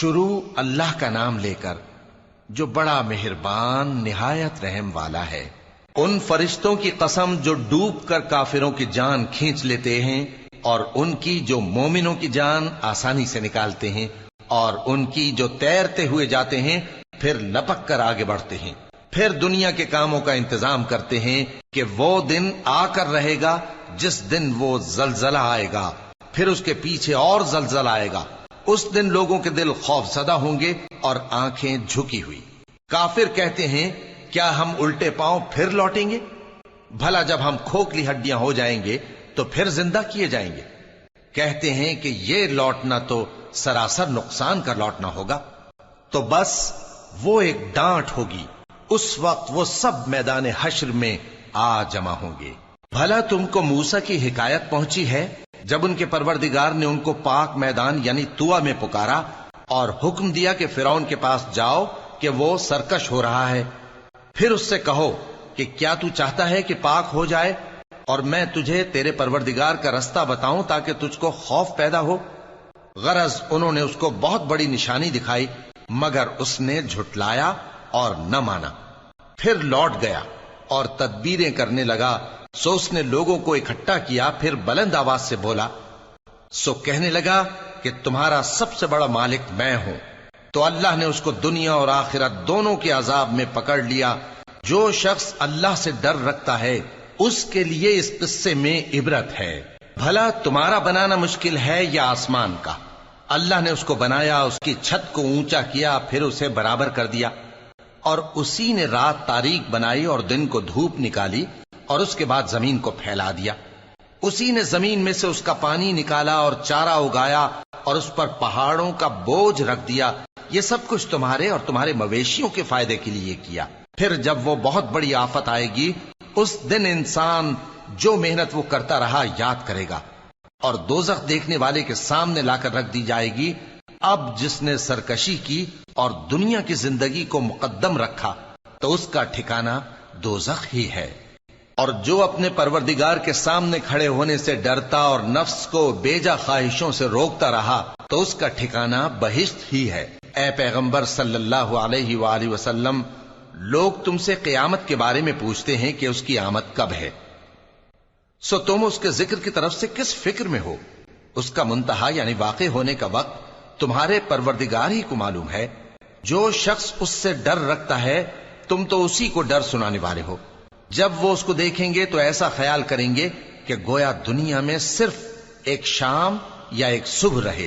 شروع اللہ کا نام لے کر جو بڑا مہربان نہایت رحم والا ہے۔ ان فرشتوں کی قسم جو ڈوب کر کافروں کی جان کھینچ لیتے ہیں، اور ان کی جو مومنوں کی جان آسانی سے نکالتے ہیں، اور ان کی جو تیرتے ہوئے جاتے ہیں پھر لپک کر آگے بڑھتے ہیں، پھر دنیا کے کاموں کا انتظام کرتے ہیں کہ وہ دن آ کر رہے گا جس دن وہ زلزلہ آئے گا، پھر اس کے پیچھے اور زلزلہ آئے گا۔ اس دن لوگوں کے دل خوف زدہ ہوں گے اور آنکھیں جھکی ہوئی۔ کافر کہتے ہیں کیا ہم الٹے پاؤں پھر لوٹیں گے؟ بھلا جب ہم کھوکھلی ہڈیاں ہو جائیں گے تو پھر زندہ کیے جائیں گے؟ کہتے ہیں کہ یہ لوٹنا تو سراسر نقصان کا لوٹنا ہوگا۔ تو بس وہ ایک ڈانٹ ہوگی، اس وقت وہ سب میدان حشر میں آ جمع ہوں گے۔ بھلا تم کو موسیٰ کی حکایت پہنچی ہے جب ان کے پروردگار نے ان کو پاک میدان یعنی طوٰ میں پکارا اور حکم دیا کہ فرعون کے پاس جاؤ کہ وہ سرکش ہو رہا ہے، پھر اس سے کہو کہ کیا تو چاہتا ہے کہ پاک ہو جائے اور میں تجھے تیرے پروردگار کا رستہ بتاؤں تاکہ تجھ کو خوف پیدا ہو؟ غرض انہوں نے اس کو بہت بڑی نشانی دکھائی مگر اس نے جھٹلایا اور نہ مانا۔ پھر لوٹ گیا اور تدبیریں کرنے لگا، سو اس نے لوگوں کو اکٹھا کیا، پھر بلند آواز سے بولا، سو کہنے لگا کہ تمہارا سب سے بڑا مالک میں ہوں۔ تو اللہ نے اس کو دنیا اور آخرت دونوں کے عذاب میں پکڑ لیا۔ جو شخص اللہ سے ڈر رکھتا ہے اس کے لیے اس قصے میں عبرت ہے۔ بھلا تمہارا بنانا مشکل ہے یا آسمان کا؟ اللہ نے اس کو بنایا، اس کی چھت کو اونچا کیا، پھر اسے برابر کر دیا، اور اسی نے رات تاریک بنائی اور دن کو دھوپ نکالی، اور اس کے بعد زمین کو پھیلا دیا۔ اسی نے زمین میں سے اس کا پانی نکالا اور چارہ اگایا اور اس پر پہاڑوں کا بوجھ رکھ دیا۔ یہ سب کچھ تمہارے اور تمہارے مویشیوں کے فائدے کے لیے کیا۔ پھر جب وہ بہت بڑی آفت آئے گی اس دن انسان جو محنت وہ کرتا رہا یاد کرے گا، اور دوزخ دیکھنے والے کے سامنے لا کر رکھ دی جائے گی۔ اب جس نے سرکشی کی اور دنیا کی زندگی کو مقدم رکھا تو اس کا ٹھکانہ دوزخ ہی ہے۔ اور جو اپنے پروردگار کے سامنے کھڑے ہونے سے ڈرتا اور نفس کو بیجا خواہشوں سے روکتا رہا تو اس کا ٹھکانہ بہشت ہی ہے۔ اے پیغمبر صلی اللہ علیہ وآلہ وسلم، لوگ تم سے قیامت کے بارے میں پوچھتے ہیں کہ اس کی آمد کب ہے، سو تم اس کے ذکر کی طرف سے کس فکر میں ہو؟ اس کا منتہا یعنی واقع ہونے کا وقت تمہارے پروردگار ہی کو معلوم ہے۔ جو شخص اس سے ڈر رکھتا ہے تم تو اسی کو ڈر سنانے والے ہو۔ جب وہ اس کو دیکھیں گے تو ایسا خیال کریں گے کہ گویا دنیا میں صرف ایک شام یا ایک صبح رہے۔